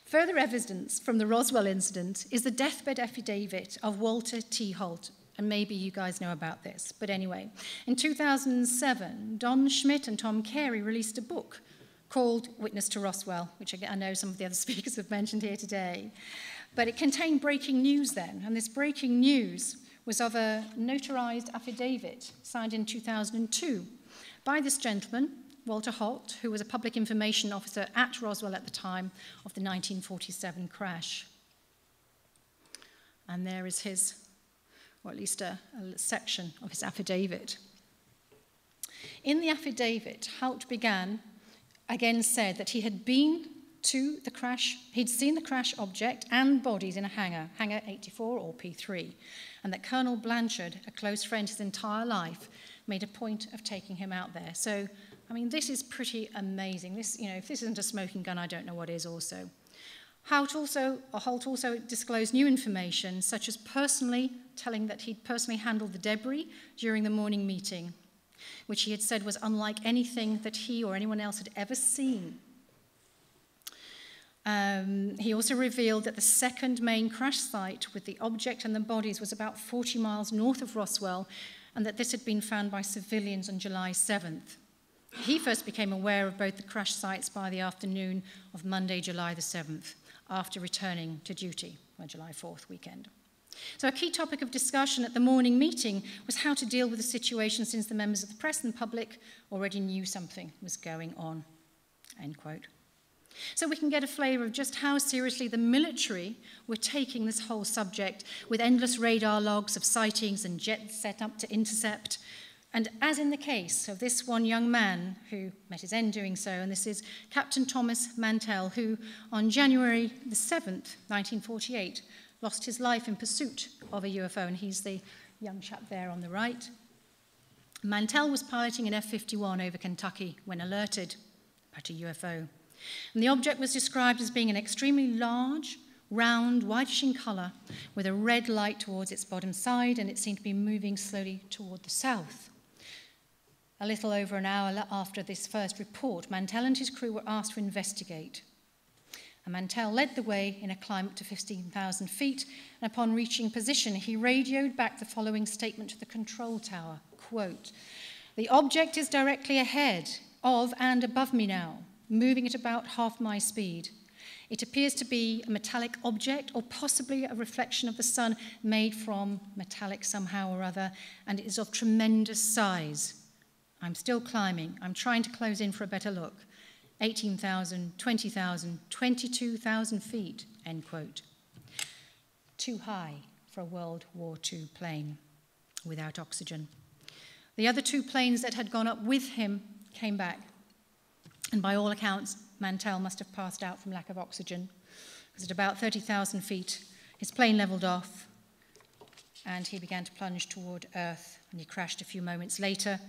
Speaker 2: Further evidence from the Roswell incident is the deathbed affidavit of Walter T. Holt. And maybe you guys know about this. But anyway, in 2007, Don Schmidt and Tom Carey released a book called Witness to Roswell, which I know some of the other speakers have mentioned here today. But it contained breaking news then. And this breaking news was of a notarized affidavit signed in 2002 by this gentleman, Walter Holt, who was a public information officer at Roswell at the time of the 1947 crash. And there is his, or at least a section of his affidavit. In the affidavit, Holt again said that he had been to the crash, he'd seen the crash object and bodies in a hangar, Hangar 84 or P3, and that Colonel Blanchard, a close friend his entire life, made a point of taking him out there. So, I mean, this is pretty amazing. This, you know, if this isn't a smoking gun, I don't know what is also. Holt also disclosed new information, such as telling that he'd personally handled the debris during the morning meeting, which he had said was unlike anything that he or anyone else had ever seen. He also revealed that the second main crash site with the object and the bodies was about 40 miles north of Roswell, and that this had been found by civilians on July 7th. He first became aware of both the crash sites by the afternoon of Monday, July the 7th, after returning to duty on July 4th weekend. So a key topic of discussion at the morning meeting was how to deal with the situation, since the members of the press and public already knew something was going on, end quote. So we can get a flavour of just how seriously the military were taking this whole subject, with endless radar logs of sightings and jets set up to intercept. And as in the case of this one young man who met his end doing so, and this is Captain Thomas Mantell, who on January the 7th, 1948, lost his life in pursuit of a UFO, and he's the young chap there on the right. Mantell was piloting an F-51 over Kentucky when alerted about a UFO. And the object was described as being an extremely large, round, whitish in colour, with a red light towards its bottom side, and it seemed to be moving slowly toward the south. A little over an hour after this first report, Mantell and his crew were asked to investigate. And Mantell led the way in a climb up to 15,000 feet, and upon reaching position, he radioed back the following statement to the control tower, quote, "The object is directly ahead of and above me now, moving at about half my speed. It appears to be a metallic object, or possibly a reflection of the sun made from metallic somehow or other, and it is of tremendous size. I'm still climbing. I'm trying to close in for a better look. 18,000, 20,000, 22,000 feet," end quote. Too high for a World War II plane without oxygen. The other 2 planes that had gone up with him came back. And by all accounts, Mantell must have passed out from lack of oxygen, because at about 30,000 feet, his plane leveled off, and he began to plunge toward Earth, and he crashed a few moments later.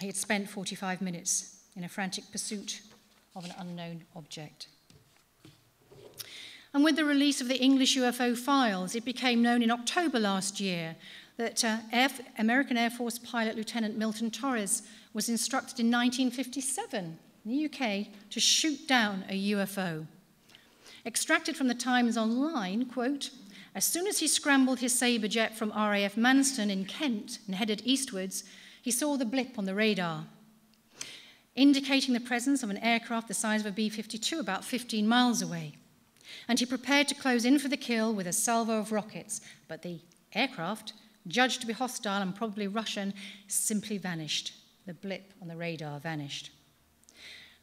Speaker 2: He had spent 45 minutes in a frantic pursuit of an unknown object. And with the release of the English UFO files, it became known in October last year that American Air Force pilot Lieutenant Milton Torres was instructed in 1957 in the UK to shoot down a UFO. Extracted from the Times Online, quote, "As soon as he scrambled his Sabre jet from RAF Manston in Kent and headed eastwards, he saw the blip on the radar, indicating the presence of an aircraft the size of a B-52 about 15 miles away. And he prepared to close in for the kill with a salvo of rockets, but the aircraft, judged to be hostile and probably Russian, simply vanished. the blip on the radar vanished.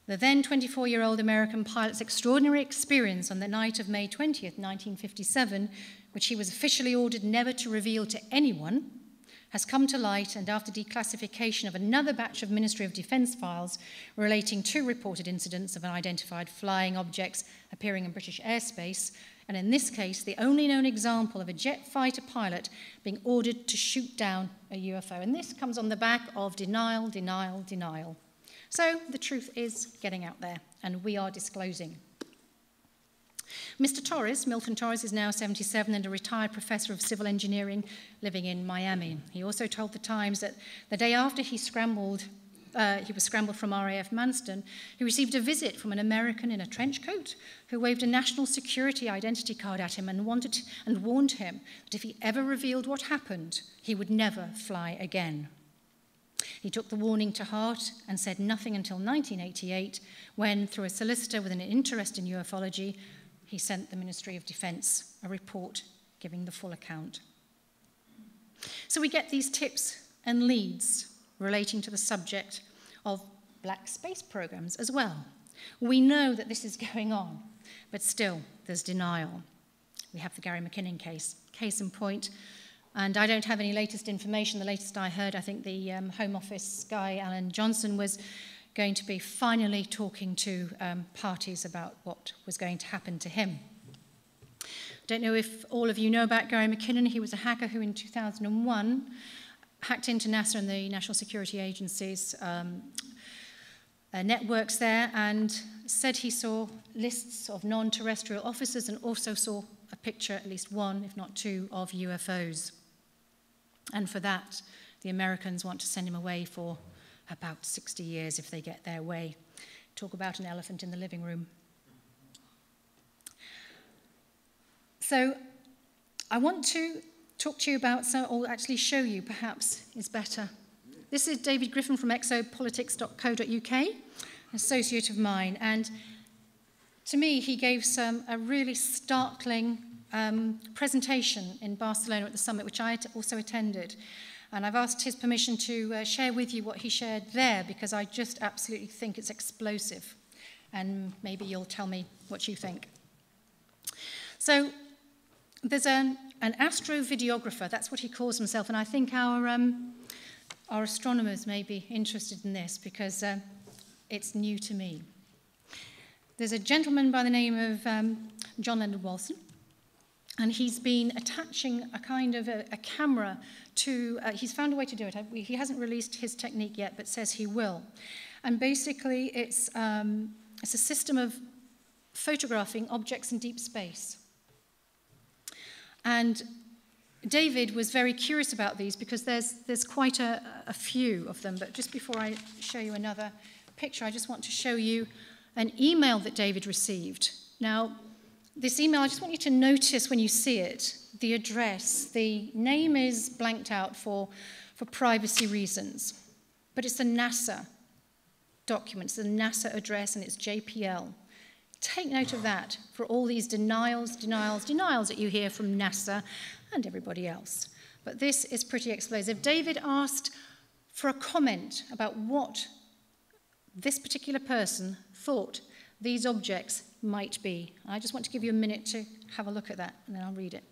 Speaker 2: The then 24-year-old American pilot's extraordinary experience on the night of May 20th, 1957, which he was officially ordered never to reveal to anyone, has come to light, and after declassification of another batch of Ministry of Defence files relating to reported incidents of unidentified flying objects appearing in British airspace, and in this case, the only known example of a jet fighter pilot being ordered to shoot down a UFO. And this comes on the back of denial, denial, denial. So the truth is getting out there, and we are disclosing. Mr. Torres, Milton Torres, is now 77 and a retired professor of civil engineering living in Miami. He also told the Times that the day after he was scrambled from RAF Manston, he received a visit from an American in a trench coat who waved a national security identity card at him and warned him that if he ever revealed what happened, he would never fly again. He took the warning to heart and said nothing until 1988, when, through a solicitor with an interest in ufology, he sent the Ministry of Defence a report giving the full account. So we get these tips and leads relating to the subject of black space programs as well. We know that this is going on, but still there's denial. We have the Gary McKinnon case in point, and I don't have any latest information. The latest I heard, I think the Home Office guy, Alan Johnson, was going to be finally talking to parties about what was going to happen to him. I don't know if all of you know about Gary McKinnon. He was a hacker who in 2001 hacked into NASA and the National Security Agency's networks there, and said he saw lists of non-terrestrial officers and also saw a picture, at least one, if not two, of UFOs. And for that, the Americans want to send him away for about 60 years if they get their way. Talk about an elephant in the living room. So I want to talk to you about, or actually show you, perhaps is better. This is David Griffin from exopolitics.co.uk, an associate of mine, and to me he gave a really startling presentation in Barcelona at the summit, which I also attended. And I've asked his permission to share with you what he shared there, because I just absolutely think it's explosive. And maybe you'll tell me what you think. So there's an astrovideographer, that's what he calls himself, and I think our astronomers may be interested in this, because it's new to me. There's a gentleman by the name of John Leonard Walson, and he's been attaching a kind of a camera to, he's found a way to do it. He hasn't released his technique yet, but says he will. And basically it's a system of photographing objects in deep space. And David was very curious about these because there's quite a few of them. But just before I show you another picture, I just want to show you an email that David received. Now, this email, I just want you to notice when you see it, the address. The name is blanked out for privacy reasons, but it's a NASA document. It's a NASA address and it's JPL. Take note of that for all these denials that you hear from NASA and everybody else. But this is pretty explosive. David asked for a comment about what this particular person thought these objects might be. I just want to give you a minute to have a look at that, and then I'll read it.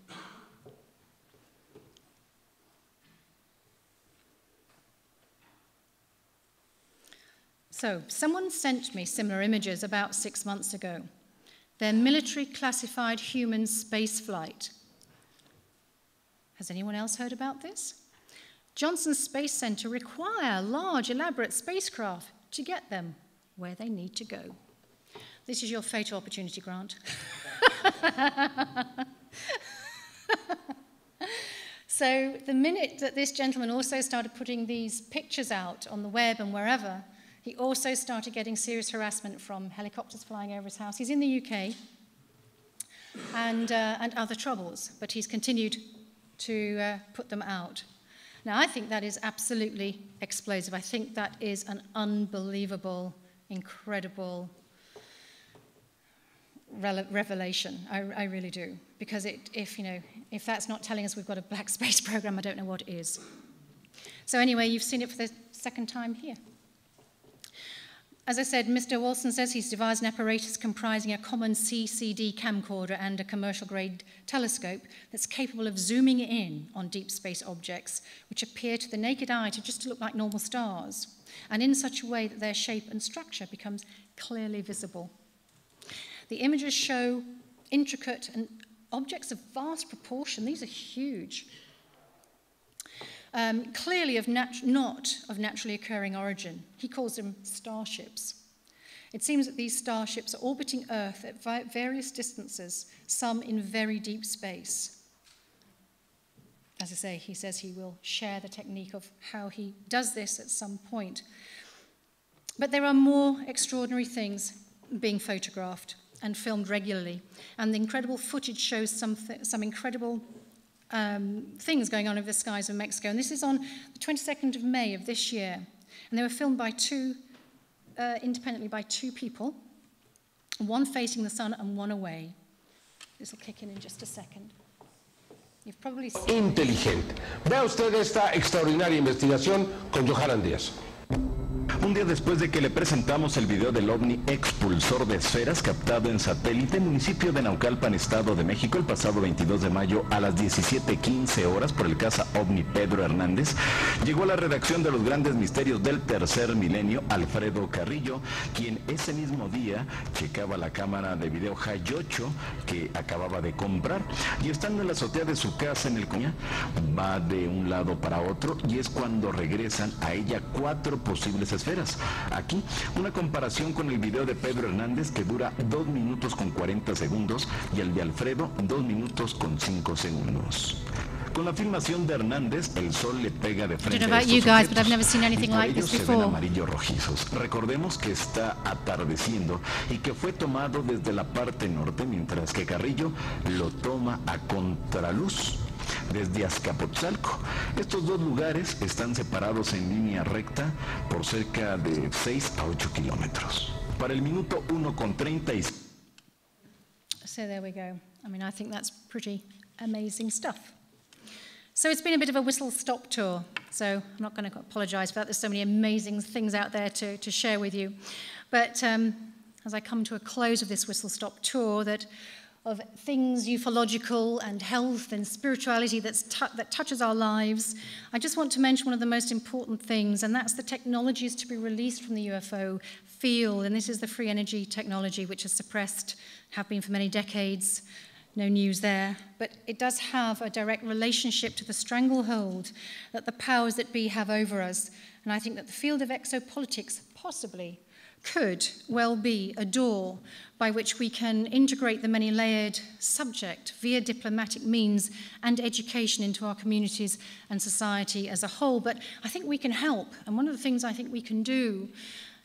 Speaker 2: So, someone sent me similar images about 6 months ago. They're military classified human space flight. Has anyone else heard about this? Johnson Space Center require large, elaborate spacecraft to get them where they need to go. This is your photo opportunity, Grant. So the minute that this gentleman also started putting these pictures out on the web and wherever, he also started getting serious harassment from helicopters flying over his house. He's in the UK and other troubles, but he's continued to put them out. Now, I think that is absolutely explosive. I think that is an unbelievable, incredible revelation. I really do. Because if that's not telling us we've got a black space program, I don't know what is. So anyway, you've seen it for the second time here. As I said, Mr. Wilson says he's devised an apparatus comprising a common CCD camcorder and a commercial-grade telescope that's capable of zooming in on deep space objects, which appear to the naked eye to just look like normal stars, and in such a way that their shape and structure becomes clearly visible. The images show intricate and objects of vast proportion. These are huge. Clearly not of naturally occurring origin. He calls them starships. It seems that these starships are orbiting Earth at various distances, some in very deep space. As I say, he says he will share the technique of how he does this at some point. But there are more extraordinary things being photographed and filmed regularly, and the incredible footage shows some incredible things going on over the skies of Mexico. And this is on the 22nd of May of this year. And they were filmed by independently by two people, one facing the sun and one away. This will kick in just a second. You've probably seen...
Speaker 3: Inteligente. Vea usted esta extraordinaria investigación con Johanna Díaz.
Speaker 4: Un día después de que le presentamos el video del ovni expulsor de esferas captado en satélite en el municipio de Naucalpan, Estado de México, el pasado 22 de mayo a las 17:15 horas por el caza ovni Pedro Hernández, llegó a la redacción de los grandes misterios del tercer milenio Alfredo Carrillo, quien ese mismo día checaba la cámara de video High 8 que acababa de comprar, y estando en la azotea de su casa en el Coña, va de un lado para otro y es cuando regresan a ella 4 posibles esferas. Aquí, una comparación con el video de Pedro Hernández que dura 2 minutos con 40 segundos y el de Alfredo 2 minutos con 5 segundos. Con la filmación de Hernández, el sol le pega de frente a estos objetos y por ello se ven amarillos rojizos. Recordemos que está atardeciendo y que fue tomado desde la parte norte, mientras que Carrillo lo toma a contraluz desde Azcapotzalco. Estos dos lugares están separados en línea recta por cerca de 6 a 8 kilómetros. Para el minuto 1:30.
Speaker 2: So there we go. I mean, I think that's pretty amazing stuff. So it's been a bit of a whistle-stop tour, so I'm not going to apologize for that. There's so many amazing things out there to share with you. But as I come to a close of this whistle-stop tour, of things ufological and health and spirituality that touches our lives, I just want to mention one of the most important things, and that's the technologies to be released from the UFO field. And this is the free energy technology, which is suppressed, have been for many decades. No news there. But it does have a direct relationship to the stranglehold that the powers that be have over us. And I think that the field of exopolitics possibly could well be a door by which we can integrate the many-layered subject via diplomatic means and education into our communities and society as a whole. But I think we can help. And one of the things I think we can do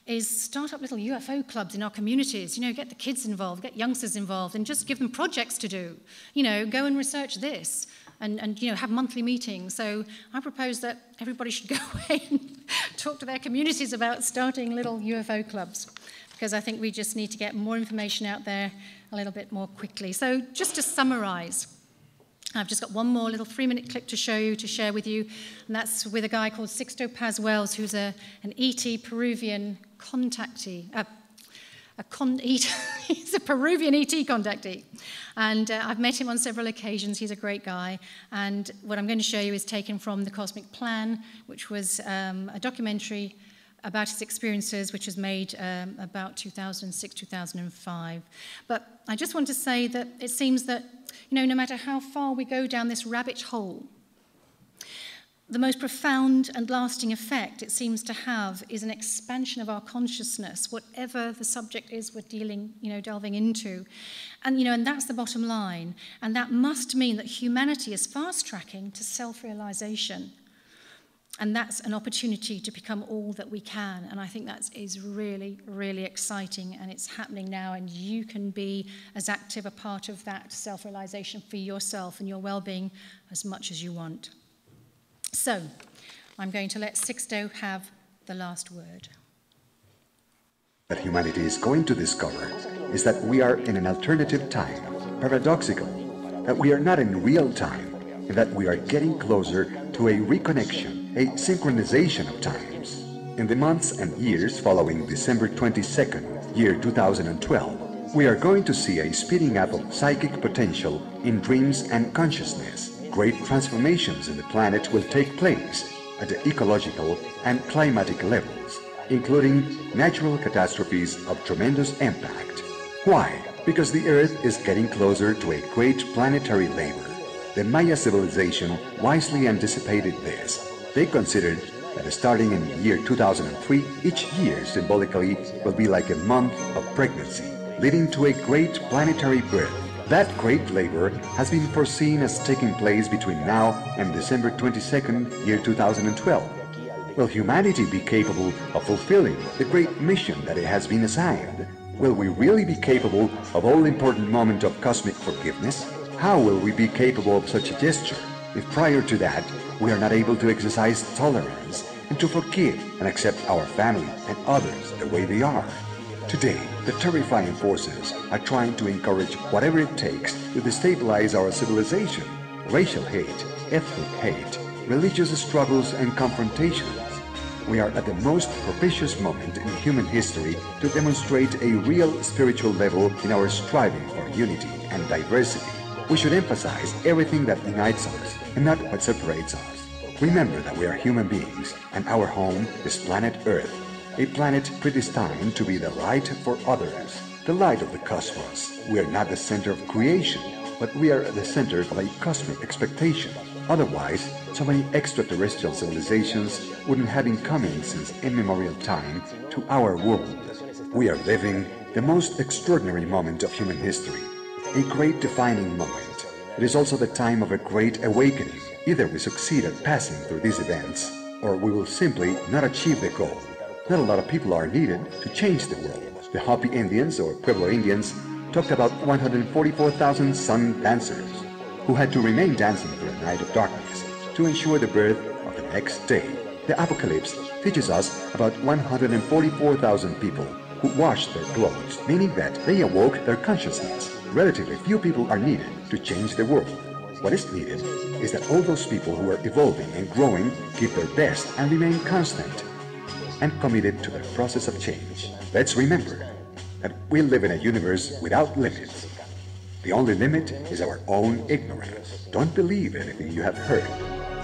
Speaker 2: is start up little UFO clubs in our communities, get the kids involved, get youngsters involved, and just give them projects to do. Go and research this, and have monthly meetings. So I propose that everybody should go away and talk to their communities about starting little UFO clubs, because I think we just need to get more information out there a little bit more quickly. So just to summarize, I've just got one more little 3-minute clip to share with you, and that's with a guy called Sixto Paz Wells, who's an ET Peruvian contactee. He's a Peruvian ET contactee, and I've met him on several occasions. He's a great guy, and what I'm going to show you is taken from The Cosmic Plan, which was a documentary about his experiences, which was made about 2006, 2005. But I just want to say that it seems that, no matter how far we go down this rabbit hole, the most profound and lasting effect it seems to have is an expansion of our consciousness, whatever the subject is we're delving into. And that's the bottom line. And that must mean that humanity is fast-tracking to self-realization. And that's an opportunity to become all that we can. And I think that is really, really exciting. And it's happening now. And you can be as active a part of that self-realization for yourself and your well-being as much as you want. So I'm going to let Sixto have the last word.
Speaker 5: What humanity is going to discover is that we are in an alternative time, paradoxical, that we are not in real time, and that we are getting closer to a reconnection, a synchronization of times. In the months and years following December 22nd, year 2012, we are going to see a speeding up of psychic potential in dreams and consciousness. Great transformations in the planet will take place at the ecological and climatic levels, including natural catastrophes of tremendous impact. Why? Because the Earth is getting closer to a great planetary labor. The Maya civilization wisely anticipated this. They considered that starting in the year 2003, each year symbolically will be like a month of pregnancy, leading to a great planetary birth. That great labor has been foreseen as taking place between now and December 22nd, year 2012. Will humanity be capable of fulfilling the great mission that it has been assigned? Will we really be capable of all-important moment of cosmic forgiveness? How will we be capable of such a gesture if prior to that we are not able to exercise tolerance and to forgive and accept our family and others the way they are? Today, the terrifying forces are trying to encourage whatever it takes to destabilize our civilization. Racial hate, ethnic hate, religious struggles and confrontations. We are at the most propitious moment in human history to demonstrate a real spiritual level in our striving for unity and diversity. We should emphasize everything that unites us and not what separates us. Remember that we are human beings and our home is planet Earth, a planet predestined to be the light for others, the light of the cosmos. We are not the center of creation, but we are at the center of a cosmic expectation. Otherwise, so many extraterrestrial civilizations wouldn't have been coming since immemorial time to our world. We are living the most extraordinary moment of human history, a great defining moment. It is also the time of a great awakening. Either we succeed at passing through these events, or we will simply not achieve the goal. Not a lot of people are needed to change the world. The Hopi Indians, or Pueblo Indians, talked about 144,000 sun dancers who had to remain dancing through a night of darkness to ensure the birth of the next day. The Apocalypse teaches us about 144,000 people who washed their clothes, meaning that they awoke their consciousness. Relatively few people are needed to change the world. What is needed is that all those people who are evolving and growing give their best and remain constant and committed to the process of change. Let's remember that we live in a universe without limits. The only limit is our own ignorance. Don't believe anything you have heard.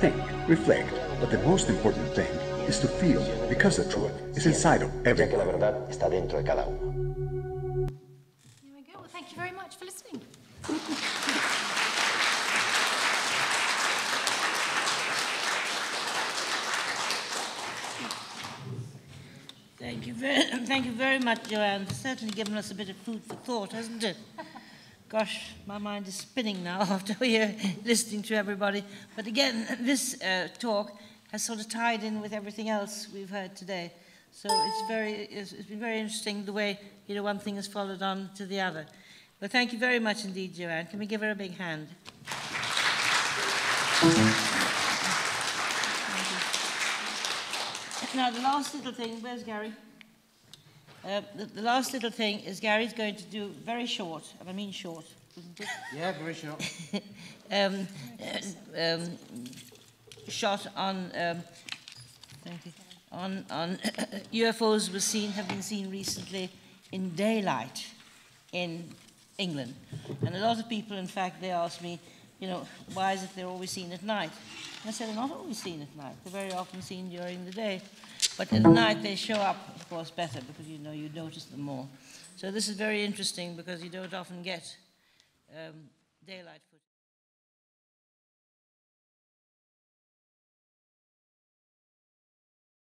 Speaker 5: Think, reflect, but the most important thing is to feel, because the truth is inside of everyone.
Speaker 2: There we go. Well, thank you very much for listening.
Speaker 1: Thank you very much, Joanne. It's certainly given us a bit of food for thought, hasn't it? Gosh, my mind is spinning now after we're listening to everybody. But again, this talk has sort of tied in with everything else we've heard today. So it's been very interesting the way, one thing has followed on to the other. But thank you very much indeed, Joanne. Can we give her a big hand? Now, the last little thing, where's Gary? The last little thing is Gary's going to do very short, and I mean short, isn't it?
Speaker 6: Yeah, very short.
Speaker 1: Shot on, thank you, on UFOs have been seen recently in daylight in England. And a lot of people, in fact, they ask me, why is it they're always seen at night? And I said, they're not always seen at night. They're very often seen during the day. But at night they show up, of course, better because, you notice them more. So this is very interesting because you don't often get daylight footage.